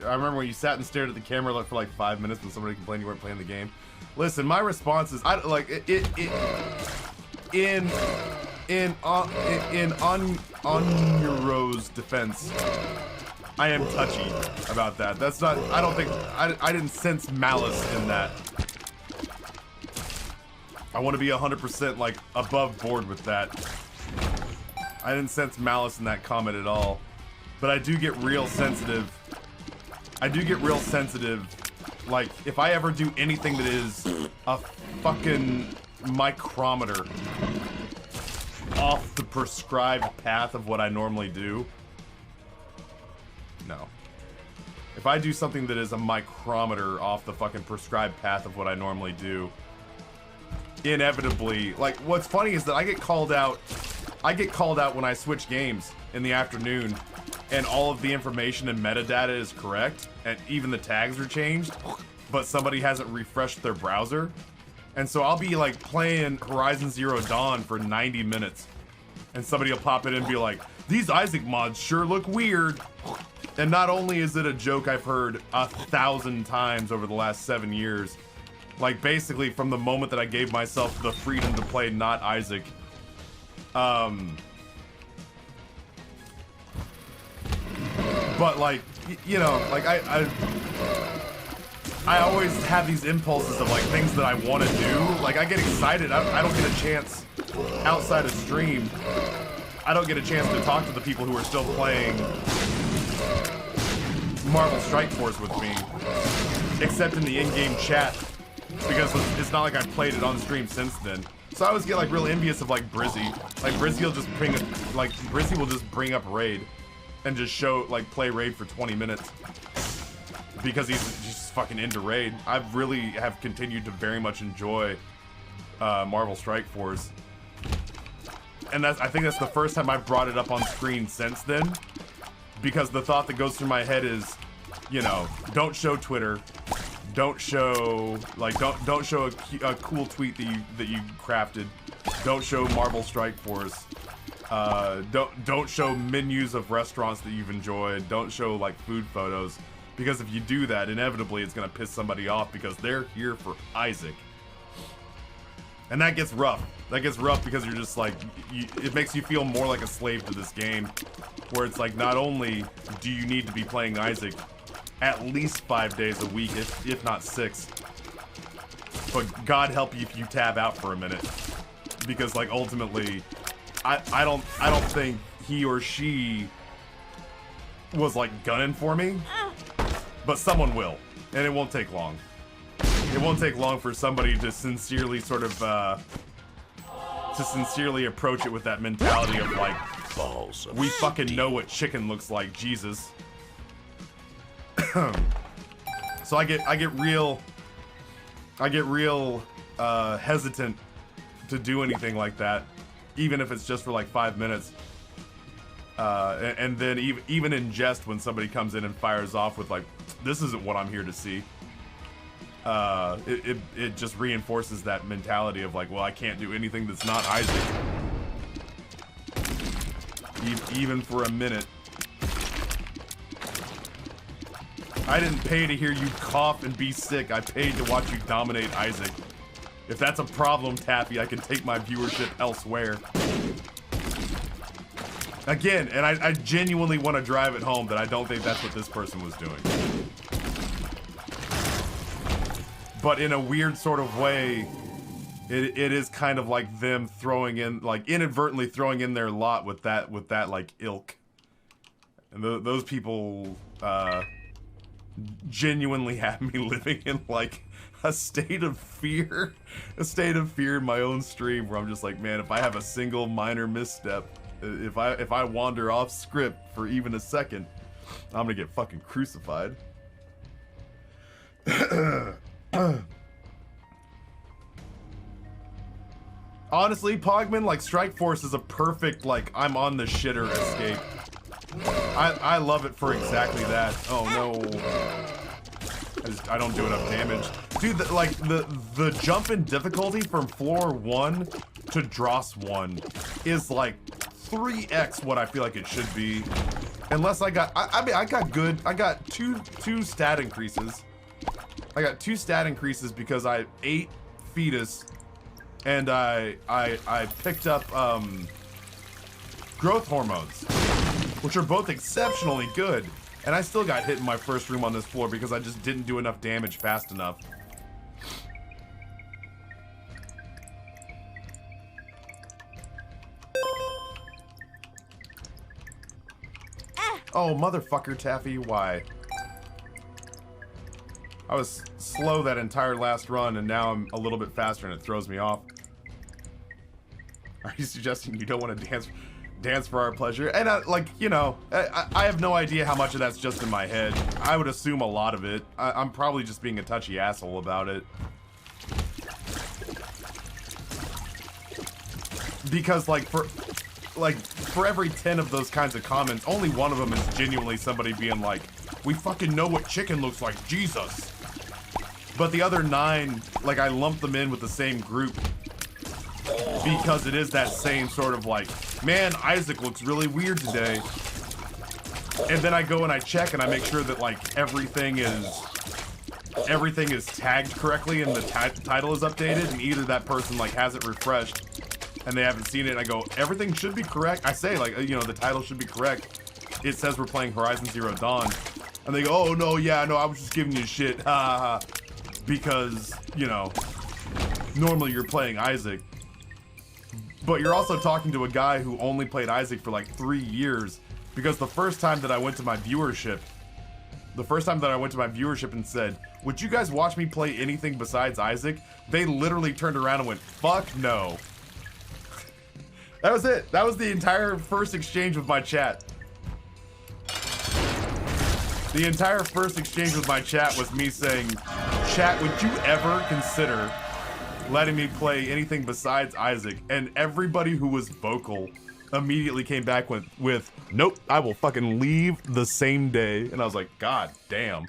I remember when you sat and stared at the camera for like 5 minutes when somebody complained you weren't playing the game. Listen, my response is, I like in Onyero's defense, I am touchy about that. That's not, I don't think, I didn't sense malice in that. I want to be 100% like above board with that. I didn't sense malice in that comment at all. But I do get real sensitive. Like, if I ever do anything that is a fucking micrometer off the prescribed path of what I normally do, no. If I do something that is a micrometer off the fucking prescribed path of what I normally do, inevitably, like, what's funny is that I get called out when I switch games in the afternoon, and all of the information and metadata is correct, and even the tags are changed, but somebody hasn't refreshed their browser. And so I'll be like playing Horizon Zero Dawn for 90 minutes, and somebody will pop in and be like, these Isaac mods sure look weird. And not only is it a joke I've heard 1,000 times over the last 7 years, like basically from the moment that I gave myself the freedom to play not Isaac, but like, you know, like I always have these impulses of like things that I want to do. Like I get excited. I don't get a chance outside of stream. I don't get a chance to talk to the people who are still playing Marvel Strike Force with me, except in the in-game chat, because it's not like I've played it on stream since then. So I always get like real envious of like Brizzy. Like Brizzy will just bring up Raid and just show, like, play Raid for 20 minutes because he's just fucking into Raid. I really have continued to very much enjoy Marvel Strike Force, and I think that's the first time I've brought it up on screen since then, because the thought that goes through my head is, you know, don't show Twitter, don't show a cool tweet that you crafted, don't show Marvel Strike Force. Don't show menus of restaurants that you've enjoyed. Don't show like food photos, because if you do that, inevitably it's gonna piss somebody off because they're here for Isaac, and that gets rough. That gets rough because you're just like, it makes you feel more like a slave to this game, where it's like not only do you need to be playing Isaac at least 5 days a week, if not 6, but God help you if you tab out for a minute, because like ultimately, I don't think he or she was like gunning for me, but someone will, and it won't take long. It won't take long for somebody to sincerely sort of approach it with that mentality of like, balls of we fucking know what chicken looks like, Jesus. So I get real hesitant to do anything like that, even if it's just for like 5 minutes. And then even in jest, when somebody comes in and fires off with like, this isn't what I'm here to see, it just reinforces that mentality of like, well, I can't do anything that's not Isaac, even for a minute. I didn't pay to hear you cough and be sick. I paid to watch you dominate Isaac. If that's a problem, Taffy, I can take my viewership elsewhere. Again, and I genuinely want to drive it home that I don't think that's what this person was doing. But in a weird sort of way, it is kind of like them throwing in, like inadvertently throwing in their lot with that like ilk. And those people genuinely have me living in like a state of fear in my own stream, where I'm just like, man, if I have a single minor misstep, if I wander off script for even a second, I'm gonna get fucking crucified. Honestly, Pogman, like Strike Force is a perfect like I'm on the shitter escape. I love it for exactly that. Oh no. I don't do enough damage. Dude, the jump in difficulty from floor 1 to Dross 1 is like 3x what I feel like it should be. Unless I got, I mean, I got good. I got two stat increases. I got 2 stat increases because I ate fetus, and I picked up growth hormones, which are both exceptionally good. And I still got hit in my first room on this floor because I just didn't do enough damage fast enough. Oh, motherfucker, Taffy, why? I was slow that entire last run, and now I'm a little bit faster, and it throws me off. Are you suggesting you don't want to dance for our pleasure? And, like, you know, I have no idea how much of that's just in my head. I would assume a lot of it. I'm probably just being a touchy asshole about it. Because, like, for every 10 of those kinds of comments, only one of them is genuinely somebody being like, we fucking know what chicken looks like, Jesus. But the other 9, like, I lump them in with the same group because it is that same sort of like, man, Isaac looks really weird today. And then I go and I check and I make sure that, like, everything is tagged correctly and the title is updated, and either that person, like, has it refreshed and they haven't seen it, and I go, everything should be correct. I say, like, you know, the title should be correct. It says we're playing Horizon Zero Dawn. And they go, oh, no, yeah, no, I was just giving you shit. Ha ha ha. Because, you know, normally you're playing Isaac. But you're also talking to a guy who only played Isaac for like 3 years. Because the first time that I went to my viewership, and said, would you guys watch me play anything besides Isaac? They literally turned around and went, fuck no. That was it. That was the entire first exchange with my chat. The entire first exchange with my chat was me saying, chat, would you ever consider letting me play anything besides Isaac? And everybody who was vocal immediately came back with nope, I will fucking leave the same day. And I was like, God damn.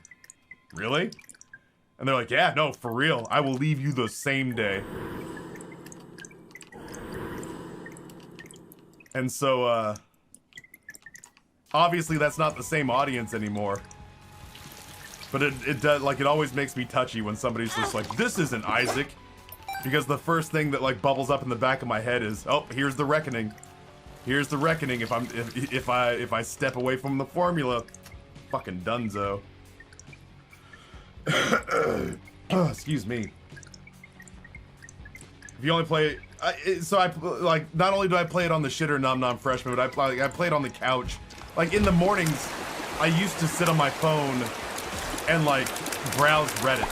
Really? And they're like, yeah, no, for real. I will leave you the same day. And so, obviously that's not the same audience anymore. But it does, like, it always makes me touchy when somebody's just like, this isn't Isaac. Because the first thing that, like, bubbles up in the back of my head is, oh, here's the reckoning. Here's the reckoning if I step away from the formula. Fucking dunzo. Excuse me. If you only play, so I like, not only do I play it on the shitter Nom Nom Freshman, but I play it on the couch. Like, in the mornings, I used to sit on my phone and, like, browse Reddit.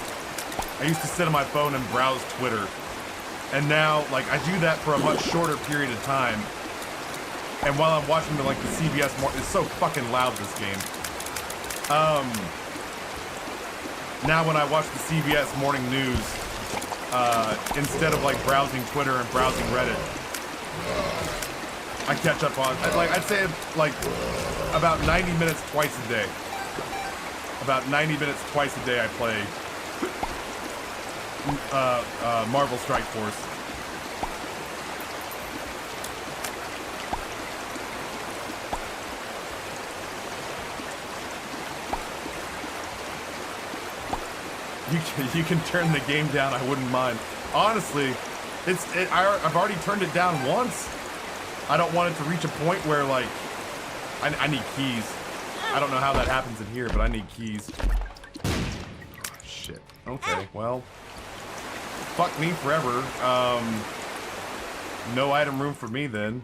I used to sit on my phone and browse Twitter. And now, like, I do that for a much shorter period of time. And while I'm watching the CBS it's so fucking loud, this game. Now when I watch the CBS morning news, instead of, like, browsing Twitter and browsing Reddit, I catch up on, like, I'd say, like, about 90 minutes twice a day. About 90 minutes twice a day I play Marvel Strike Force. You can turn the game down, I wouldn't mind. Honestly, I've already turned it down once. I don't want it to reach a point where, like, I need keys. I don't know how that happens in here, but I need keys. Shit. Okay, well. Fuck me forever. No item room for me then.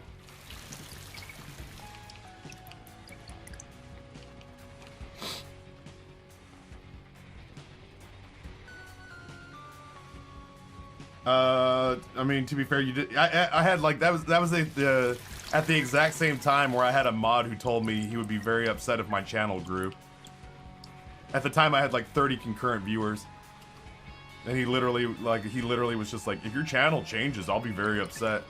I mean, to be fair, you did. I had, like, that was at the exact same time where I had a mod who told me he would be very upset if my channel grew. At the time, I had like 30 concurrent viewers, and he literally was just like, if your channel changes, I'll be very upset.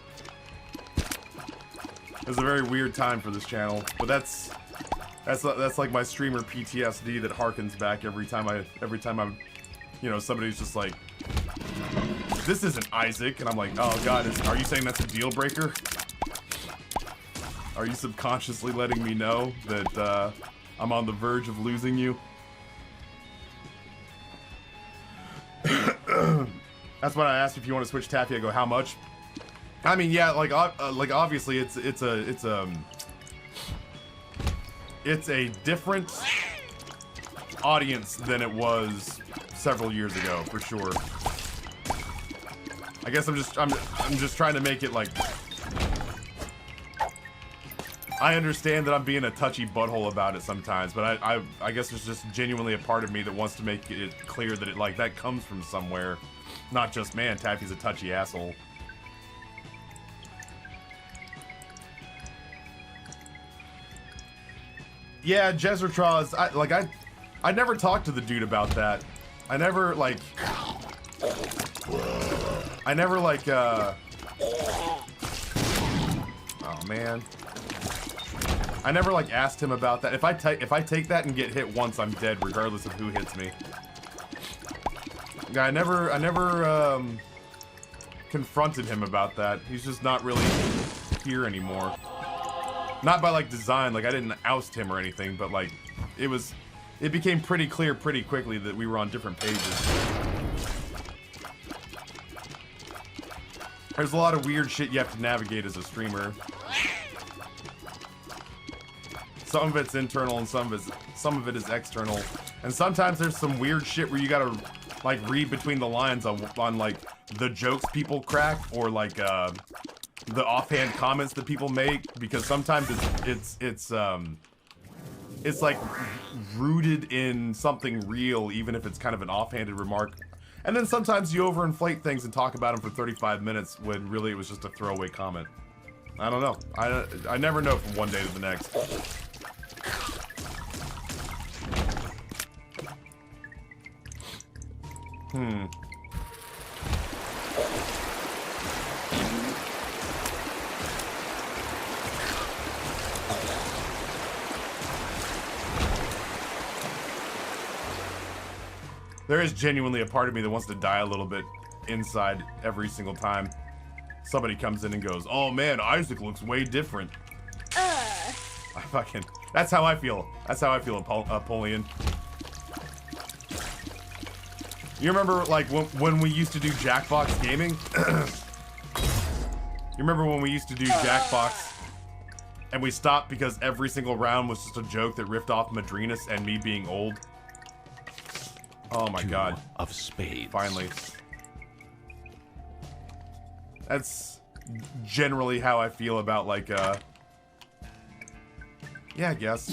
It was a very weird time for this channel, but that's like my streamer PTSD that harkens back every time I'm, you know, somebody's just like, this isn't Isaac, and I'm like, oh god, are you saying that's a deal breaker? Are you subconsciously letting me know that I'm on the verge of losing you? That's what I asked if you want to switch Taffy. I go, how much? I mean, yeah, like obviously it's a different audience than it was several years ago, for sure. I guess I'm just trying to make it like, I understand that I'm being a touchy butthole about it sometimes, but I guess there's just genuinely a part of me that wants to make it clear that it like that comes from somewhere, not just, man, Taffy's a touchy asshole. Yeah, Jezretraws, I never talked to the dude about that. I never like, oh man. I never like asked him about that. If I take that and get hit once, I'm dead regardless of who hits me. Yeah, I never confronted him about that. He's just not really here anymore. Not by like design, like I didn't oust him or anything, but like it became pretty clear pretty quickly that we were on different pages. There's a lot of weird shit you have to navigate as a streamer. Some of it's internal and some of it is external. And sometimes there's some weird shit where you gotta like read between the lines on like the jokes people crack or like the offhand comments that people make, because sometimes it's like rooted in something real, even if it's kind of an offhanded remark. And then sometimes you overinflate things and talk about them for 35 minutes when really it was just a throwaway comment. I don't know. I never know from one day to the next. There is genuinely a part of me that wants to die a little bit inside every single time somebody comes in and goes, "Oh man, Isaac looks way different." That's how I feel. That's how I feel, Apollyon. You remember, like, when we used to do Jackbox gaming? You remember when we used to do Jackbox and we stopped because every single round was just a joke that riffed off Madrinas and me being old? Oh my god. Of spades. Finally. That's generally how I feel about, like, yeah, I guess.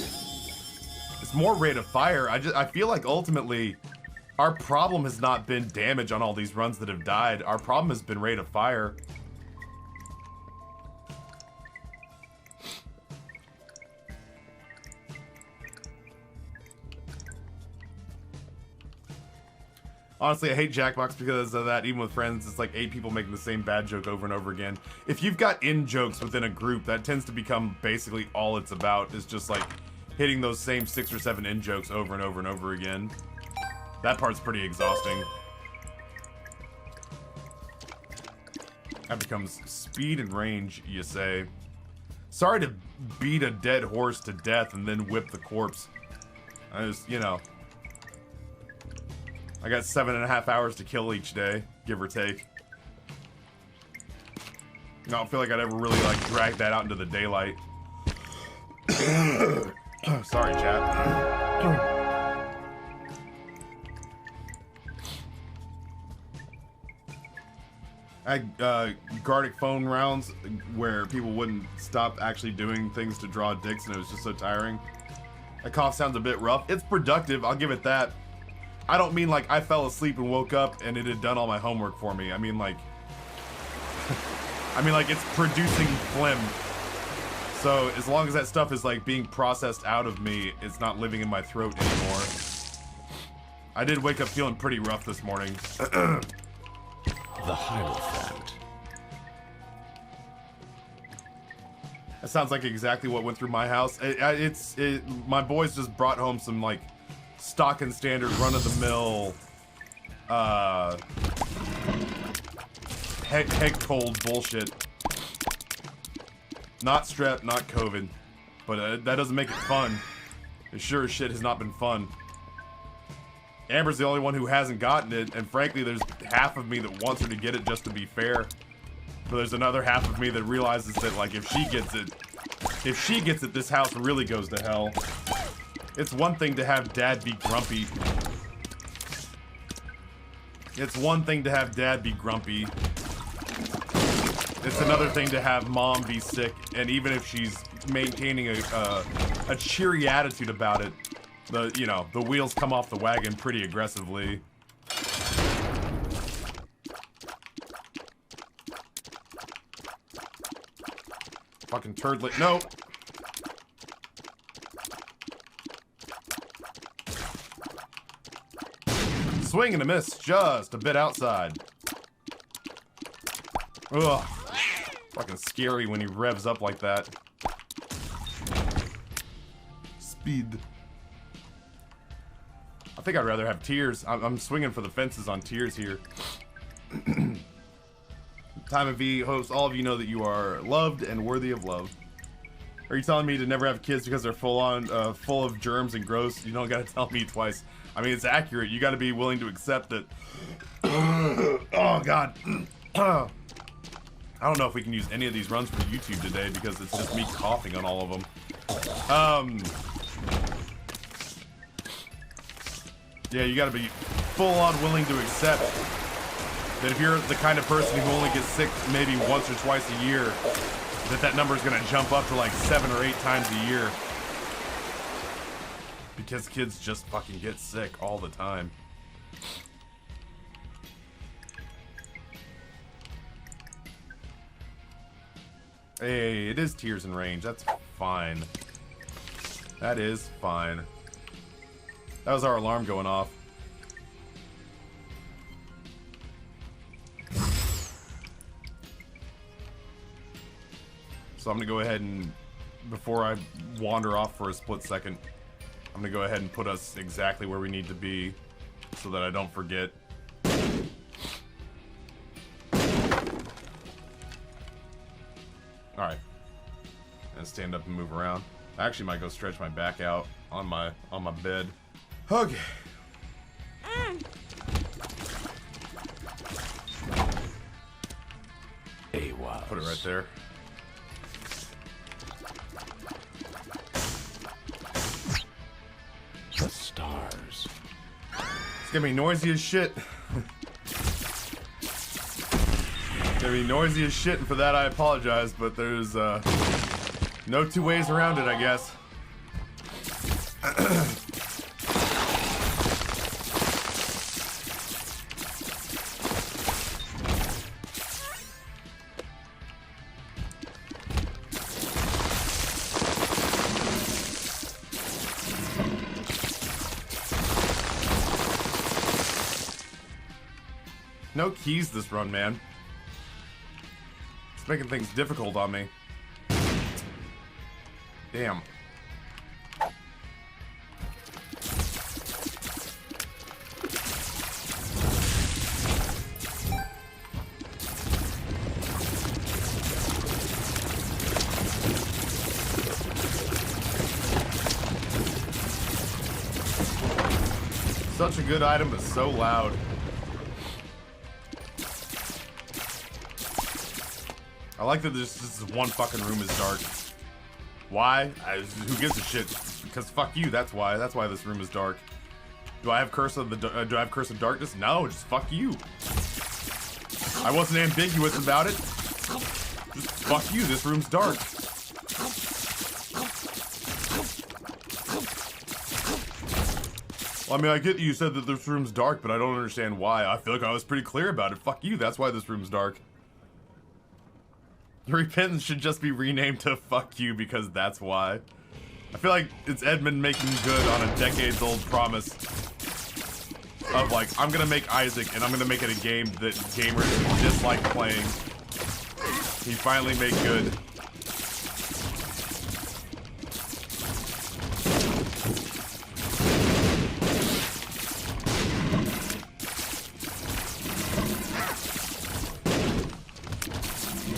It's more rate of fire. I feel like ultimately our problem has not been damage on all these runs that have died. Our problem has been rate of fire. Honestly, I hate Jackbox because of that. Even with friends, it's like 8 people making the same bad joke over and over again. If you've got in-jokes within a group, that tends to become basically all it's about, is just like hitting those same 6 or 7 in-jokes over and over and over again. That part's pretty exhausting. That becomes speed and range, you say. Sorry to beat a dead horse to death and then whip the corpse. I just, you know. I got 7.5 hours to kill each day, give or take. I don't feel like I'd ever really, like, drag that out into the daylight. Sorry, chat. I had Gartic phone rounds where people wouldn't stop actually doing things to draw dicks, and it was just so tiring. That cough sounds a bit rough. It's productive, I'll give it that. I don't mean like I fell asleep and woke up and it had done all my homework for me. I mean like it's producing phlegm. So as long as that stuff is like being processed out of me, it's not living in my throat anymore. I did wake up feeling pretty rough this morning. The Hierophant. That sounds like exactly what went through my house. My boys just brought home some like stock and standard run-of-the-mill head cold bullshit. Not strep, not COVID. But that doesn't make it fun. It sure as shit has not been fun. Amber's the only one who hasn't gotten it, and frankly, there's half of me that wants her to get it just to be fair. But there's another half of me that realizes that, like, if she gets it, this house really goes to hell. It's one thing to have Dad be grumpy. It's one thing to have Dad be grumpy. It's another thing to have Mom be sick, and even if she's maintaining a cheery attitude about it, the wheels come off the wagon pretty aggressively. Fucking turdlet. No. Swing and a miss, just a bit outside. Ugh. Fucking scary when he revs up like that. Speed. I think I'd rather have tears. I'm swinging for the fences on tears here. Time of V host, all of you know that you are loved and worthy of love. Are you telling me to never have kids because they're full of germs and gross? You don't gotta tell me twice. I mean, it's accurate. You gotta be willing to accept that. Oh, God. I don't know if we can use any of these runs for YouTube today because it's just me coughing on all of them. Yeah, you gotta be full-on willing to accept that if you're the kind of person who only gets sick maybe once or twice a year, that number is gonna jump up to like 7 or 8 times a year. Because kids just fucking get sick all the time. Hey, it is tears in range. That's fine. That is fine. That was our alarm going off. So I'm gonna go ahead and, before I wander off for a split second, I'm gonna go ahead and put us exactly where we need to be so that I don't forget. Alright. And stand up and move around. I actually might go stretch my back out on my bed. Okay. Put it right there. The stars. It's gonna be noisy as shit. It's gonna be noisy as shit, and for that I apologize, but there's no two ways around it, I guess. No keys this run, man. It's making things difficult on me. Damn. Such a good item, but so loud. I like that this one fucking room is dark. Why? Who gives a shit? Because fuck you. That's why. That's why this room is dark. Do I have Curse of do I have Curse of Darkness? No, just fuck you. I wasn't ambiguous about it. Just fuck you. This room's dark. Well, I mean, I get that you said that this room's dark, but I don't understand why. I feel like I was pretty clear about it. Fuck you. That's why this room's dark. Repentance should just be renamed to Fuck You because that's why. I feel like it's Edmund making good on a decades-old promise of like, I'm gonna make Isaac and I'm gonna make it a game that gamers dislike playing. He finally made good.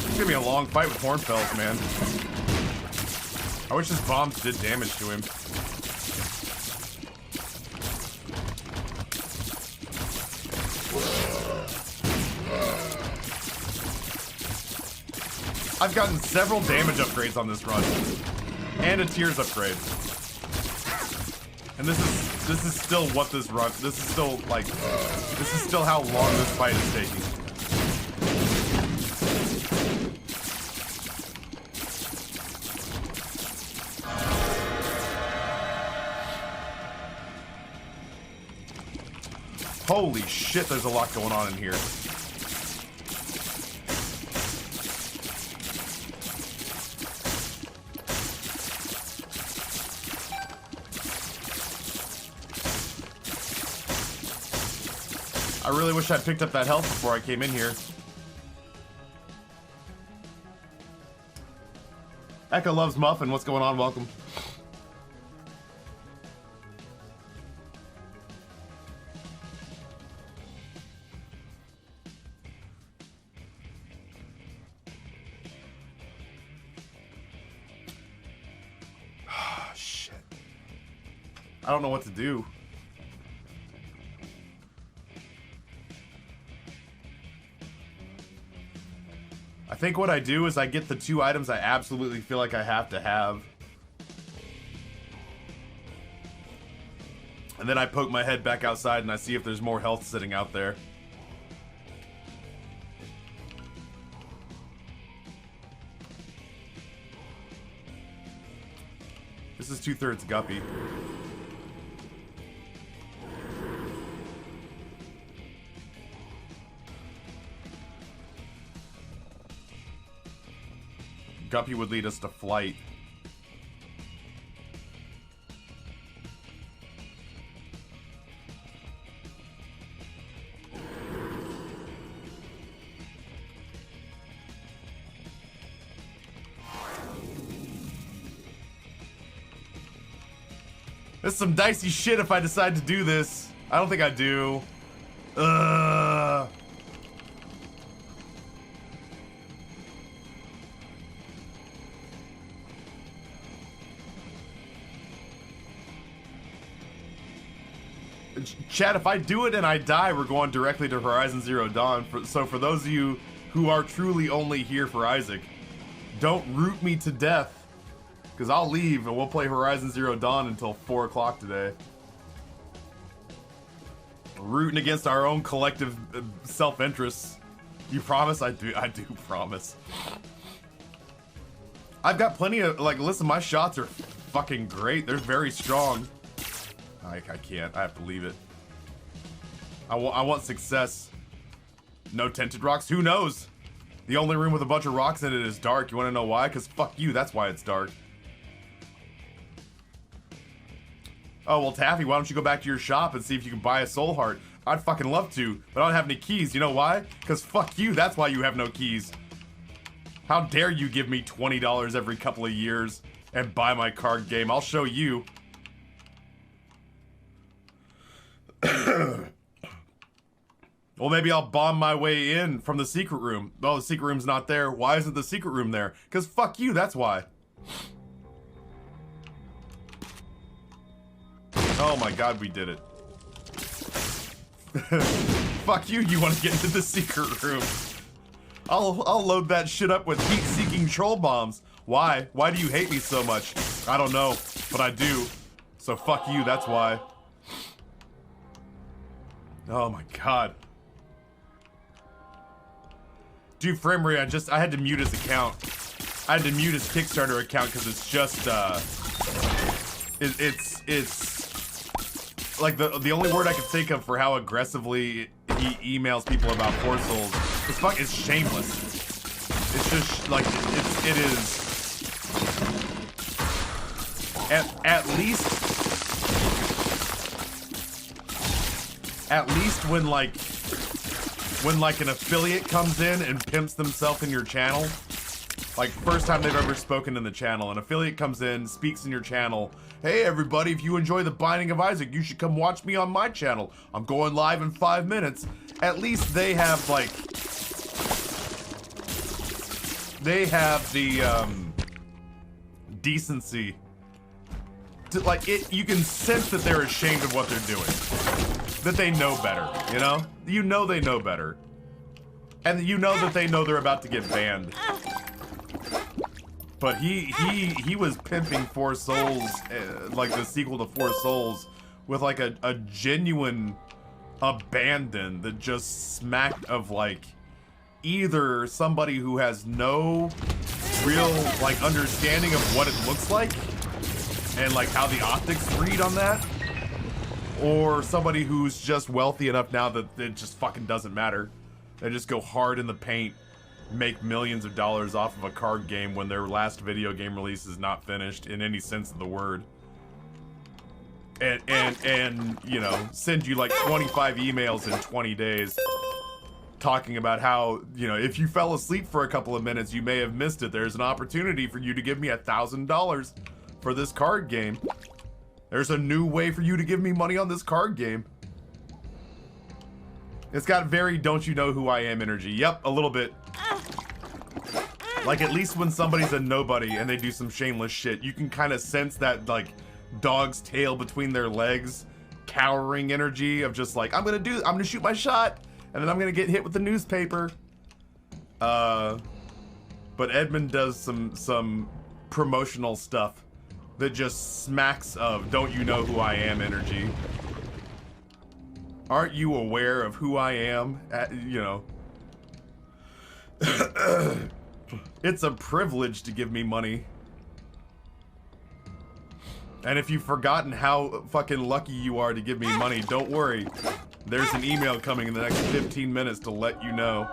It's gonna be a long fight with Hornfells, man. I wish his bombs did damage to him. I've gotten several damage upgrades on this run. And a tears upgrade. And this is still what this run, this is still like, this is still how long this fight is taking. Holy shit, there's a lot going on in here. I really wish I'd picked up that health before I came in here. Echo loves Muffin. What's going on? Welcome. Shit. I don't know what to do. I think what I do is I get the 2 items I absolutely feel like I have to have. And then I poke my head back outside and I see if there's more health sitting out there. This is 2/3 Guppy. Guppy would lead us to flight. This is some dicey shit if I decide to do this. I don't think I do. Chat, if I do it and I die, we're going directly to Horizon Zero Dawn. So for those of you who are truly only here for Isaac, don't root me to death, because I'll leave and we'll play Horizon Zero Dawn until 4 o'clock today. Rooting against our own collective self-interests. You promise? I do promise. I've got plenty of, like, listen, my shots are fucking great. They're very strong. I can't. I have to leave it. I want success. No tinted rocks? Who knows? The only room with a bunch of rocks in it is dark. You want to know why? Because fuck you, that's why it's dark. Oh, well, Taffy, why don't you go back to your shop and see if you can buy a soul heart? I'd fucking love to, but I don't have any keys. You know why? Because fuck you, that's why you have no keys. How dare you give me $20 every couple of years and buy my card game? I'll show you. Well, maybe I'll bomb my way in from the secret room. Oh, the secret room's not there. Why isn't the secret room there? Because fuck you, that's why. Oh my god, we did it. Fuck you, you want to get into the secret room. I'll load that shit up with heat-seeking troll bombs. Why? Why do you hate me so much? I don't know, but I do. So fuck you, that's why. Oh my god. Dude, Framery, I had to mute his account. I had to mute his Kickstarter account because it's just, it's like the only word I can think of for how aggressively he emails people about Poor Souls. It's shameless. It's just like it is. At least when like an affiliate comes in and pimps themselves in your channel, like first time they've ever spoken in the channel, an affiliate comes in, speaks in your channel. Hey everybody, if you enjoy The Binding of Isaac, you should come watch me on my channel. I'm going live in 5 minutes. At least they have like, they have the decency. Like, you can sense that they're ashamed of what they're doing. That they know better, you know? You know they know better. And you know that they know they're about to get banned. But he was pimping Four Souls, like the sequel to Four Souls, with like a genuine abandon that just smacked of like either somebody who has no real like understanding of what it looks like and like how the optics read on that, or somebody who's just wealthy enough now that it just fucking doesn't matter. They just go hard in the paint, make millions of dollars off of a card game when their last video game release is not finished in any sense of the word. And you know, send you like 25 emails in 20 days talking about how, you know, if you fell asleep for a couple of minutes, you may have missed it. There's an opportunity for you to give me $1,000 for this card game. There's a new way for you to give me money on this card game. It's got very don't you know who I am energy. Yep, a little bit. Like, at least when somebody's a nobody and they do some shameless shit, you can kind of sense that, like, dog's tail between their legs, cowering energy of just like, I'm gonna shoot my shot, and then I'm gonna get hit with the newspaper. But Edmund does some promotional stuff that just smacks of don't you know who I am energy. Aren't you aware of who I am? You know. It's a privilege to give me money. And if you've forgotten how fucking lucky you are to give me money, don't worry. There's an email coming in the next 15 minutes to let you know.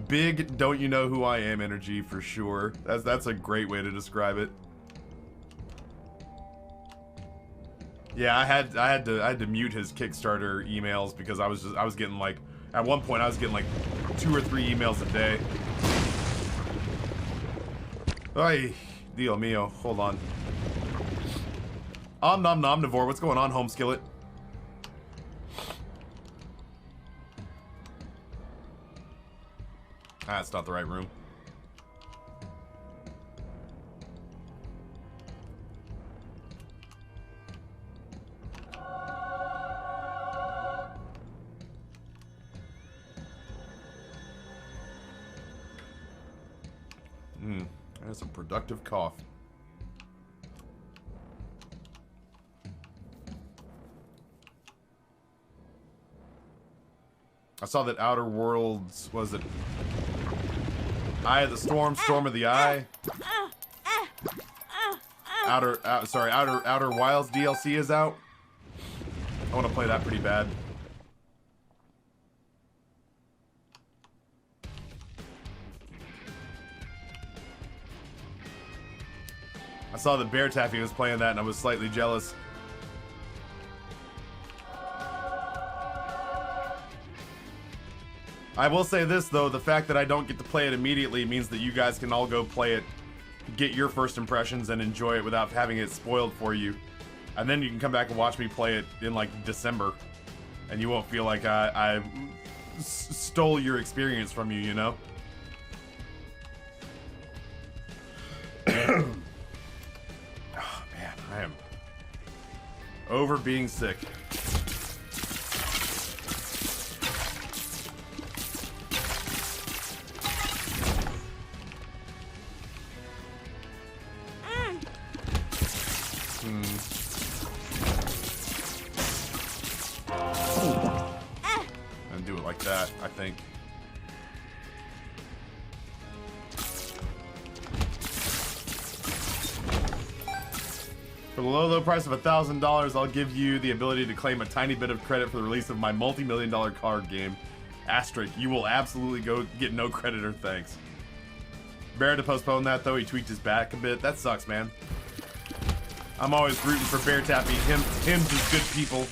Big don't you know who I am energy for sure. That's a great way to describe it. Yeah, I had to mute his Kickstarter emails because I was getting like, at one point I was getting like 2 or 3 emails a day. Ay, Dio mio, hold on. Nom nomnivore, what's going on, home skillet? Ah, it's not the right room. That's a productive cough. I saw that Outer Worlds, was it Eye of the Storm, Storm of the Eye? Outer Wilds DLC is out. I want to play that pretty bad. I saw that Bear Taffy was playing that and I was slightly jealous. I will say this though, the fact that I don't get to play it immediately means that you guys can all go play it, get your first impressions and enjoy it without having it spoiled for you. And then you can come back and watch me play it in like December. And you won't feel like I stole your experience from you, you know? I am over being sick. And do it like that, I think. For the low price of $1,000, I'll give you the ability to claim a tiny bit of credit for the release of my multi-million-dollar card game. Asterisk, you will absolutely get no credit or thanks. Bear to postpone that, though. He tweaked his back a bit. That sucks, man. I'm always rooting for Bear Tappy. Hims is good people.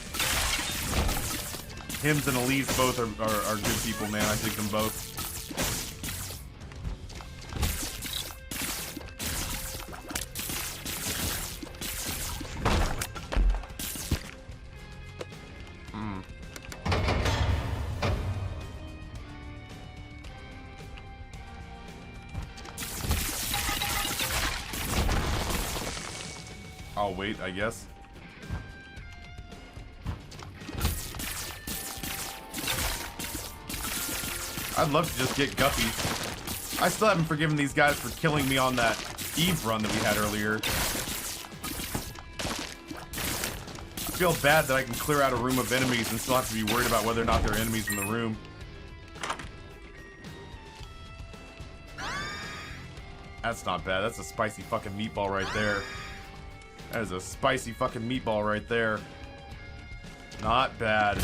Hims and Elise both are good people, man. I dig them both. I'll wait, I guess. I'd love to just get guppies. I still haven't forgiven these guys for killing me on that Eve run that we had earlier. I feel bad that I can clear out a room of enemies and still have to be worried about whether or not there are enemies in the room. That's not bad. That's a spicy fucking meatball right there. That is a spicy fucking meatball right there. Not bad.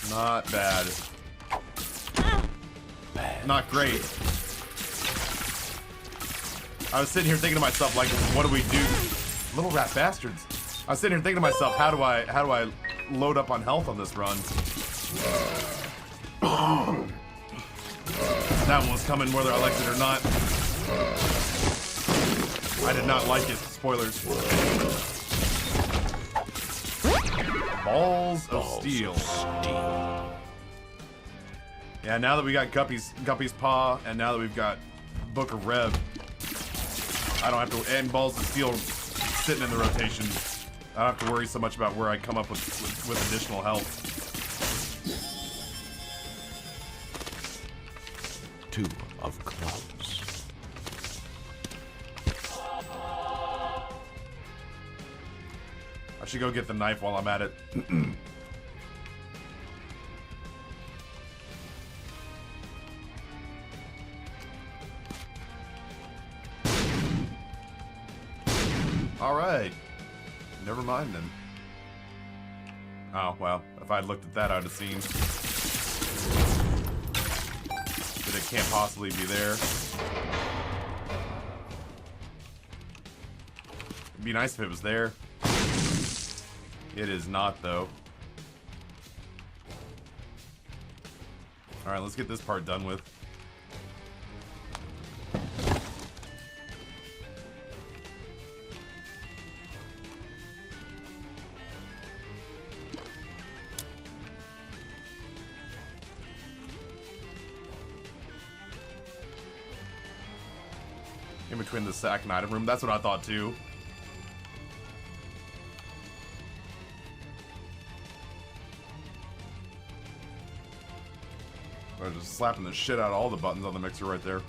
Not bad. Not great. I was sitting here thinking to myself, like, what do we do? Little rat bastards. I was sitting here thinking to myself, how do I load up on health on this run? That one was coming whether I liked it or not. I did not like it. Spoilers. Balls of Steel. Yeah, now that we got Guppy's Paw, and now that we've got Book of Rev, I don't have to, and Balls of Steel sitting in the rotation, I don't have to worry so much about where I come up with additional health. 2 of clubs. I should go get the knife while I'm at it. Alright. Never mind then. Oh, well, if I'd looked at that, I'd have seen that it can't possibly be there. It'd be nice if it was there. It is not, though. Alright, let's get this part done with. In between the sack and item room. That's what I thought, too. I'm just slapping the shit out of all the buttons on the mixer right there.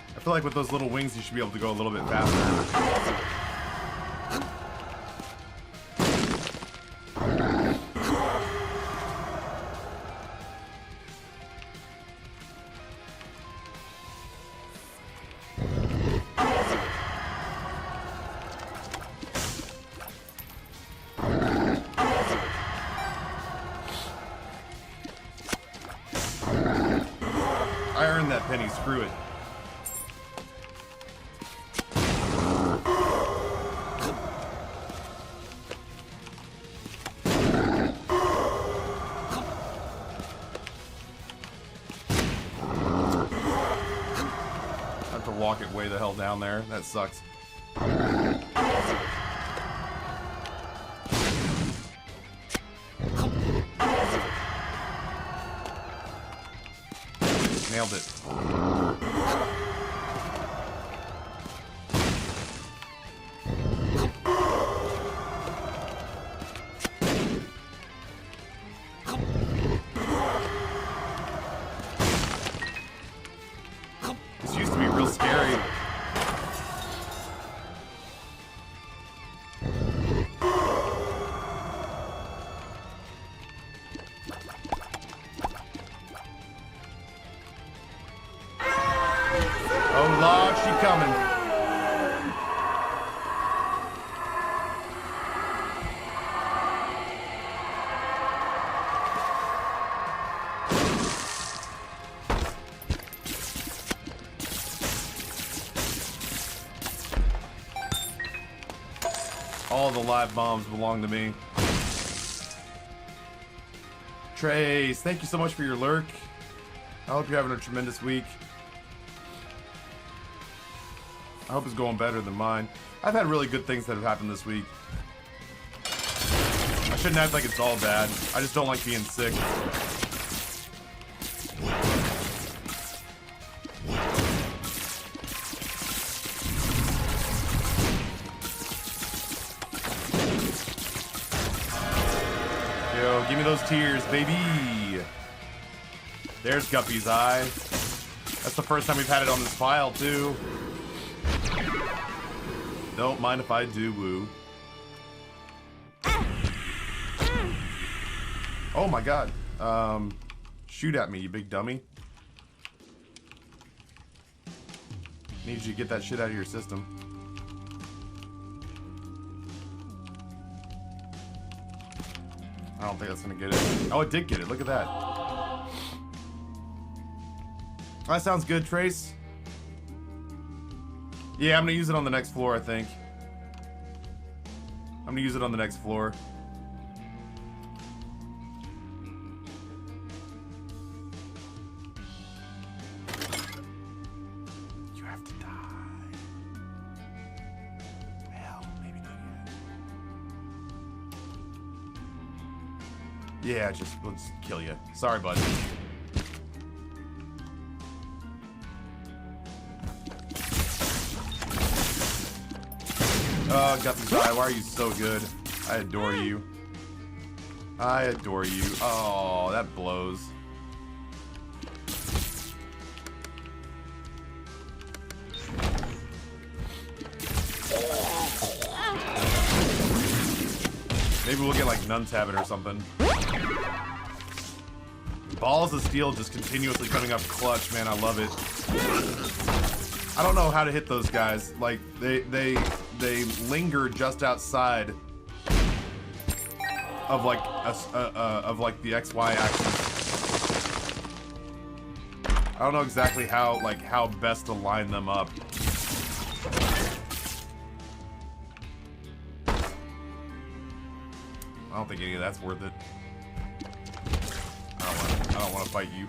I feel like with those little wings you should be able to go a little bit faster. I earned that penny, screw it. I have to walk it way the hell down there. That sucks. Nailed it. This used to be real scary. Oh Lord, she coming. All the live bombs belong to me. Trace, thank you so much for your lurk. I hope you're having a tremendous week. I hope it's going better than mine. I've had really good things that have happened this week. I shouldn't act like it's all bad. I just don't like being sick. Yo, give me those tears, baby. There's Guppy's eye. That's the first time we've had it on this file, too. Don't mind if I do, woo. Oh my god. Shoot at me, you big dummy. Need you to get that shit out of your system. I don't think that's gonna get it. Oh, it did get it. Look at that. That sounds good, Trace. Yeah, I'm gonna use it on the next floor, I think. I'm gonna use it on the next floor. You have to die. Well, maybe not yet. Yeah, let's kill you. Sorry, bud. Oh, Guppy's eye, why are you so good? I adore you. I adore you. Oh, that blows. Maybe we'll get like Nun's Habit or something. Balls of Steel just continuously coming up clutch, man. I love it. I don't know how to hit those guys. Like they linger just outside of like the XY axis. I don't know exactly how best to line them up. I don't think any of that's worth it. I don't want to fight you.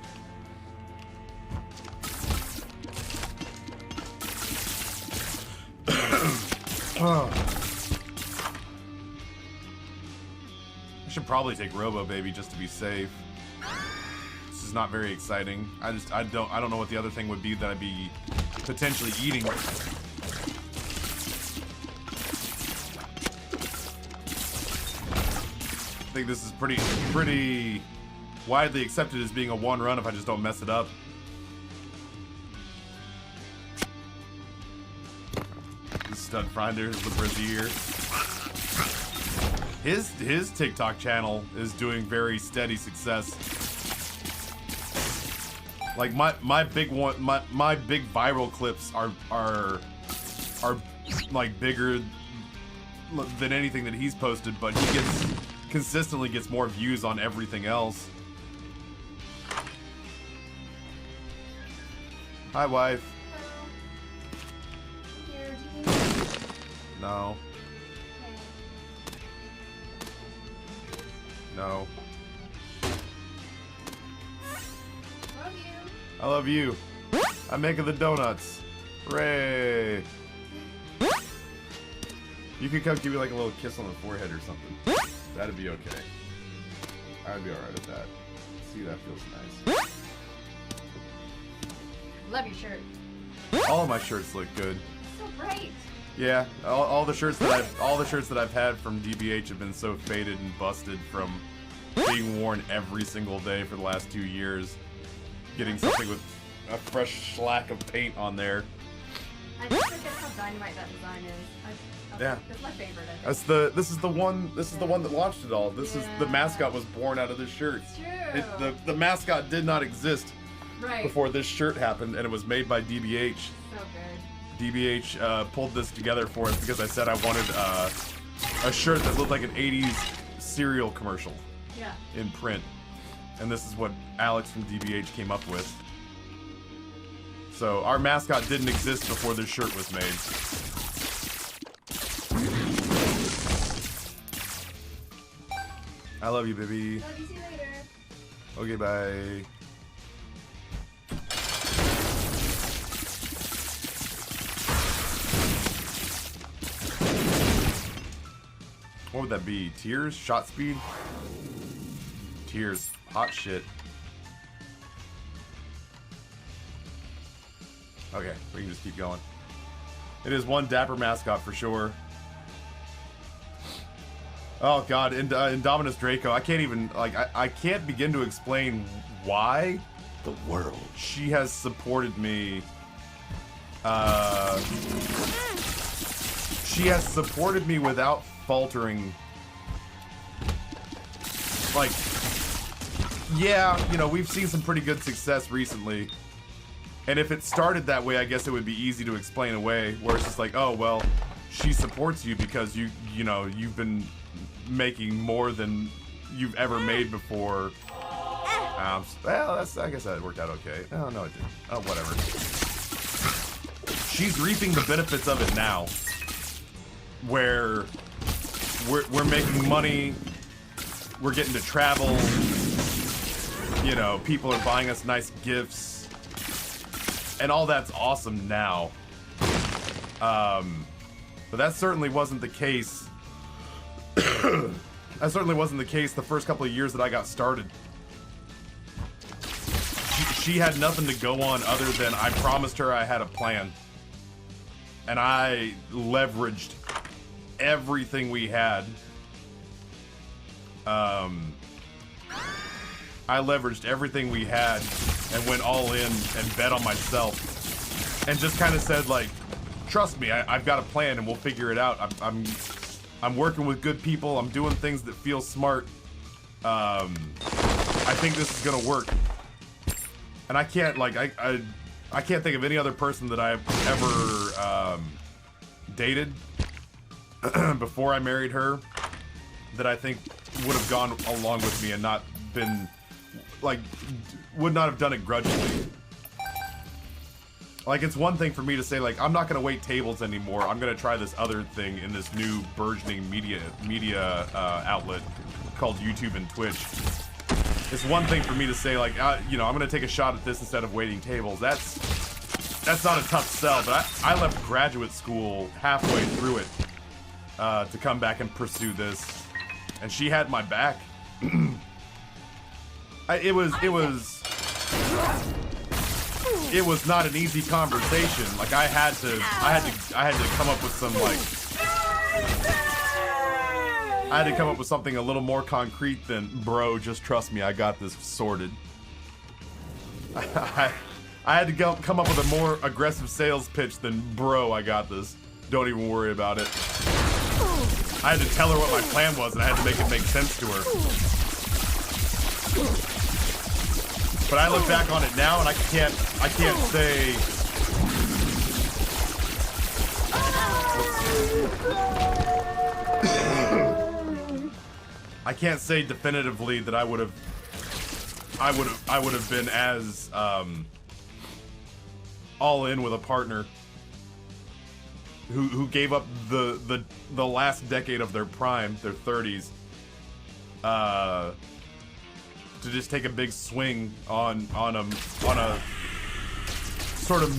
I should probably take Robo Baby just to be safe. This is not very exciting. I don't know what the other thing would be that I'd be potentially eating. I think this is pretty widely accepted as being a one run if I just don't mess it up. Stud Finder is the brazier. His TikTok channel is doing very steady success. Like my big viral clips are like bigger than anything that he's posted, but he consistently gets more views on everything else. Hi, wife. No. No. Love you. I love you. I'm making the donuts. Hooray. You could come give me like a little kiss on the forehead or something. That'd be okay. I'd be alright with that. See, that feels nice. Love your shirt. All of my shirts look good. So bright. Yeah, all the shirts that I've had from DBH have been so faded and busted from being worn every single day for the last 2 years. Getting something with a fresh slack of paint on there. I just forget how dynamite that design is. Yeah. That's my favorite, I think. This is the one that launched it all. This is the mascot was born out of this shirt. It's true. The mascot did not exist Right. before this shirt happened, and it was made by DBH. So good. DBH pulled this together for us because I said I wanted a shirt that looked like an 80s cereal commercial Yeah. in print. And this is what Alex from DBH came up with. So our mascot didn't exist before this shirt was made. I love you, baby. Love you, see you later. Okay, bye. What would that be? Tears? Shot speed? Tears. Hot shit. Okay, we can just keep going. It is one dapper mascot for sure. Oh god, Indominus Draco. I can't even, like, I can't begin to explain why The world. she has supported me. She has supported me without faltering. Like, yeah, you know, we've seen some pretty good success recently. And if it started that way, I guess it would be easy to explain away, where it's just like, oh, well, she supports you because you know, you've been making more than you've ever made before. Well, I guess that worked out okay. Oh, no, it didn't. Oh, whatever. She's reaping the benefits of it now, where we're making money, we're getting to travel, you know, people are buying us nice gifts, and all that's awesome now. But that certainly wasn't the case. That certainly wasn't the case the first couple of years that I got started. She had nothing to go on other than I promised her I had a plan. And I leveraged everything we had. I leveraged everything we had and went all in and bet on myself. And just kind of said, like, trust me, I've got a plan and we'll figure it out. I'm working with good people. I'm doing things that feel smart. I think this is gonna work. And I can't, like, I can't think of any other person that I've ever dated before I married her that I think would have gone along with me and not been, like, would not have done it grudgingly. Like, it's one thing for me to say, like, I'm not gonna wait tables anymore. I'm gonna try this other thing in this new burgeoning media outlet called YouTube and Twitch. It's one thing for me to say, like, you know, I'm gonna take a shot at this instead of waiting tables. That's not a tough sell, but I left graduate school halfway through it to come back and pursue this, and she had my back. It was not an easy conversation. Like, I had to come up with some, like, I had to come up with something a little more concrete than, bro, just trust me, I got this sorted. I had to come up with a more aggressive sales pitch than, bro, I got this. Don't even worry about it. I had to tell her what my plan was, and I had to make it make sense to her. But I look back on it now, and I can't say. I can't say definitively that I would have been as all in with a partner who gave up the last decade of their prime, their 30s, to just take a big swing on a sort of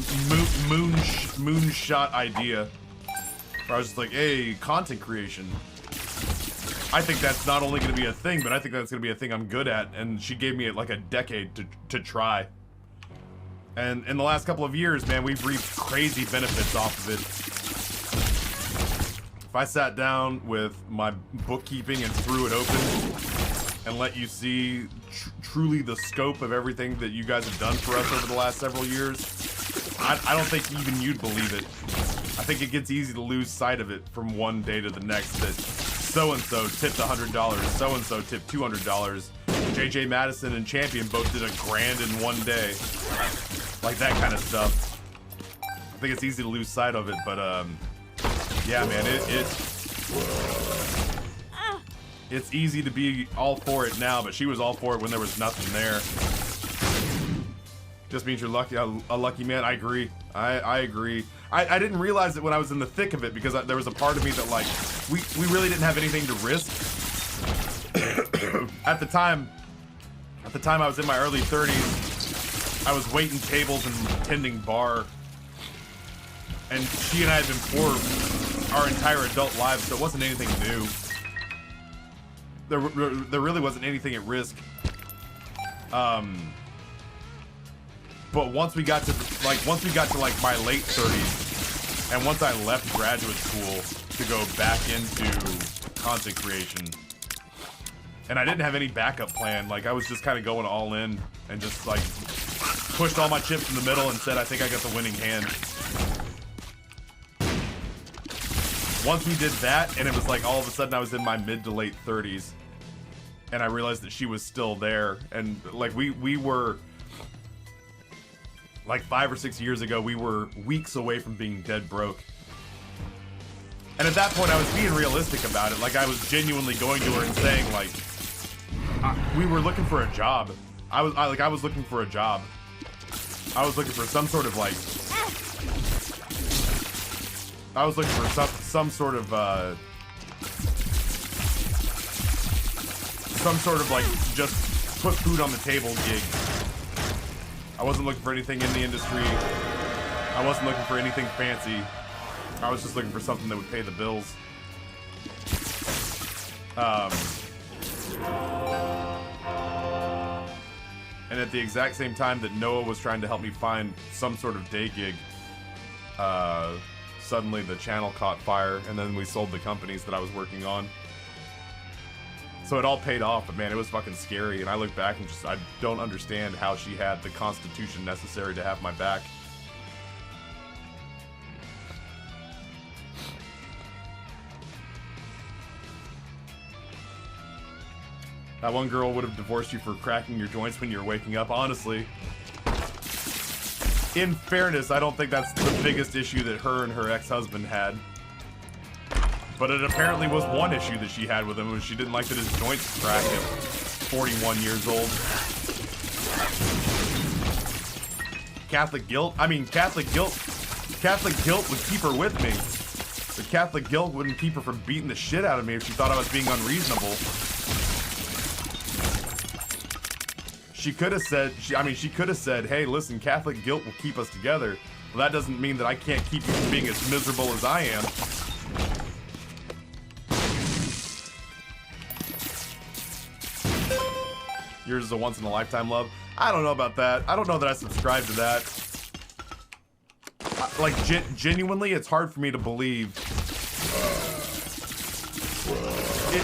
moonshot idea. Where I was just like, hey, content creation. I think that's not only going to be a thing, but I think that's going to be a thing I'm good at. And she gave me like a decade to try. And in the last couple of years, man, we've reaped crazy benefits off of it. If I sat down with my bookkeeping and threw it open and let you see truly the scope of everything that you guys have done for us over the last several years, I don't think even you'd believe it. I think it gets easy to lose sight of it from one day to the next, that so-and-so tipped $100, so-and-so tipped $200. JJ Madison and Champion both did $1,000 in one day. Like that kind of stuff. I think it's easy to lose sight of it, but yeah, man, it's easy to be all for it now, but she was all for it when there was nothing there. Just means you're lucky, a lucky man. I agree. I agree. I didn't realize it when I was in the thick of it, because there was a part of me that, like, we really didn't have anything to risk. At the time I was in my early 30s. I was waiting tables and tending bar. And she and I had been poor our entire adult lives, so it wasn't anything new. there really wasn't anything at risk. But once we got to like my late 30s, and once I left graduate school to go back into content creation, and I didn't have any backup plan, like I was just kind of going all in and just like pushed all my chips in the middle and said, I think I got the winning hand. Once we did that, and it was like all of a sudden I was in my mid to late 30s, and I realized that she was still there, and like we were like 5 or 6 years ago, we were weeks away from being dead broke. And at that point, I was being realistic about it. Like, I was genuinely going to her and saying, like, we were looking for a job. I was looking for a job. I was looking for some sort of, like, I was looking for some sort of, like, just put food on the table gig. I wasn't looking for anything in the industry. I wasn't looking for anything fancy. I was just looking for something that would pay the bills. And at the exact same time that Noah was trying to help me find some sort of day gig, suddenly the channel caught fire, and then we sold the companies that I was working on. So it all paid off, but man, it was fucking scary. And I look back and just, I don't understand how she had the constitution necessary to have my back. That one girl would have divorced you for cracking your joints when you're waking up, honestly. In fairness, I don't think that's the biggest issue that her and her ex-husband had. But it apparently was one issue that she had with him, was she didn't like that his joints cracked at 41 years old. Catholic guilt? I mean, Catholic guilt would keep her with me. But Catholic guilt wouldn't keep her from beating the shit out of me if she thought I was being unreasonable. She could have said, she could have said, hey, listen, Catholic guilt will keep us together. Well, that doesn't mean that I can't keep you from being as miserable as I am. Yours is a once-in-a-lifetime love. I don't know about that. I don't know that I subscribe to that. Like, genuinely, it's hard for me to believe.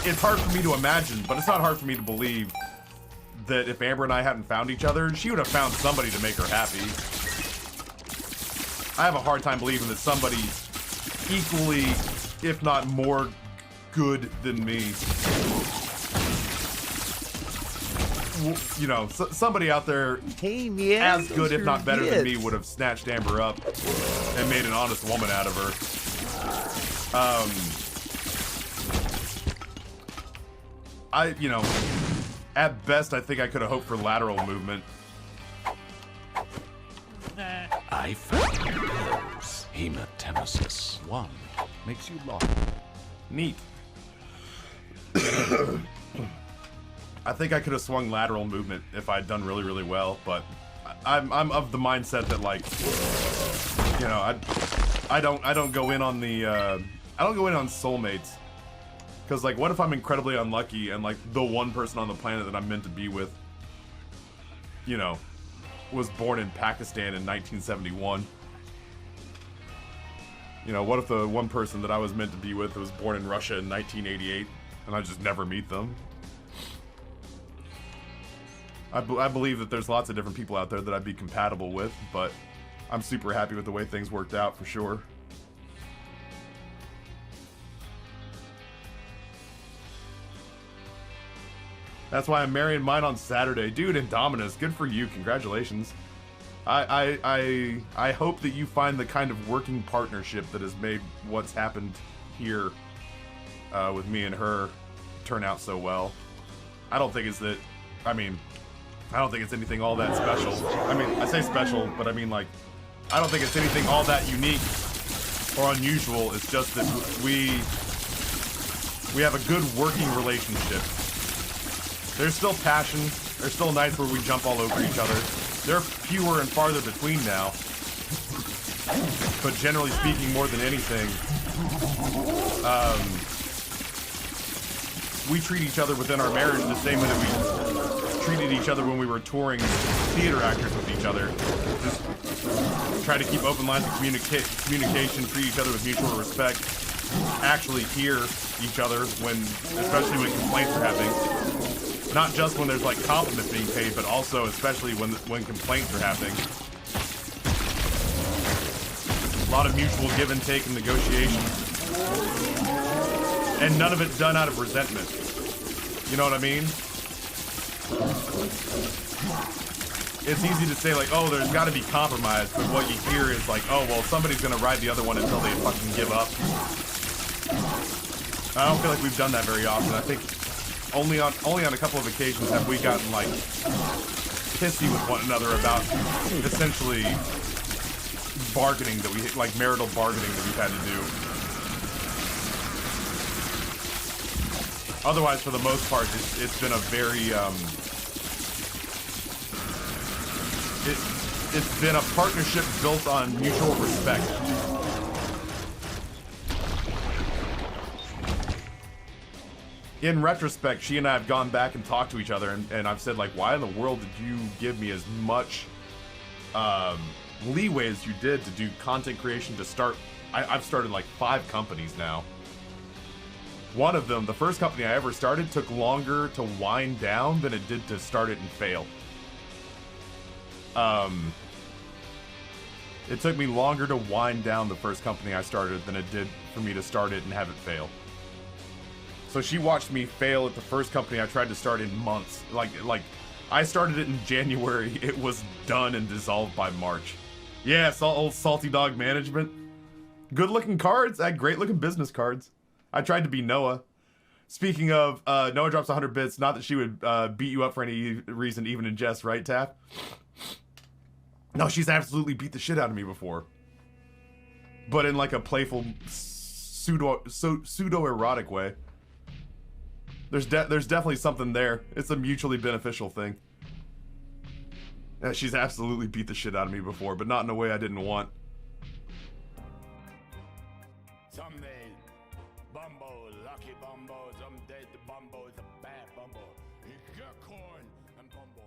It's hard for me to imagine, but it's not hard for me to believe that if Amber and I hadn't found each other, she would have found somebody to make her happy. I have a hard time believing that somebody equally, if not more, good than me, you know, somebody out there as good, if not better than me, would have snatched Amber up and made an honest woman out of her. You know, at best, I think I could have hoped for lateral movement. I found pills. Hematemesis. One makes you lock. Neat. I think I could have swung lateral movement if I'd done really, really well, but I'm of the mindset that, like, you know, I don't go in on the I don't go in on soulmates, because, like, what if I'm incredibly unlucky and, like, the one person on the planet that I'm meant to be with, you know, was born in Pakistan in 1971? You know, what if the one person that I was meant to be with was born in Russia in 1988 and I just never meet them? I believe that there's lots of different people out there that I'd be compatible with, but I'm super happy with the way things worked out, for sure. That's why I'm marrying mine on Saturday. Dude, Indominus, good for you. Congratulations. I hope that you find the kind of working partnership that has made what's happened here with me and her turn out so well. I don't think it's anything all that special. I mean, I say special, but I mean, like, I don't think it's anything all that unique or unusual. It's just that we have a good working relationship. There's still passion. There's still nights where we jump all over each other. They're fewer and farther between now. But generally speaking, more than anything, we treat each other within our marriage the same way that we treated each other when we were touring theater actors with each other. Just try to keep open lines of communication, treat each other with mutual respect, actually hear each other when, especially when complaints are happening. Not just when there's like compliments being paid, but also especially when complaints are happening. A lot of mutual give and take and negotiation. And none of it's done out of resentment. You know what I mean? It's easy to say like, oh, there's got to be compromise, but what you hear is like, oh, well, somebody's gonna ride the other one until they fucking give up. I don't feel like we've done that very often. I think only on a couple of occasions have we gotten like pissy with one another about essentially bargaining that we like marital bargaining that we've had to do. Otherwise, for the most part, it's been a very it's been a partnership built on mutual respect. In retrospect, she and I have gone back and talked to each other, and I've said, like, why in the world did you give me as much leeway as you did to do content creation to start? I've started like 5 companies now. One of them, the first company I ever started, took longer to wind down than it did to start it and fail. It took me longer to wind down the first company I started than it did for me to start it and have it fail. So she watched me fail at the first company I tried to start in months. Like I started it in January. It was done and dissolved by March. Yeah, old Salty Dog Management. Good looking cards. I had great looking business cards. I tried to be Noah. Speaking of, Noah drops 100 bits. Not that she would beat you up for any reason, even in jest, right, Taff? No, she's absolutely beat the shit out of me before. But in like a playful, pseudo-erotic way. There's definitely something there. It's a mutually beneficial thing. Yeah, she's absolutely beat the shit out of me before, but not in a way I didn't want. Someday, Bumbo, lucky Bumbo, someday the Bumbo's a bad Bumbo. He got corn and Bumbo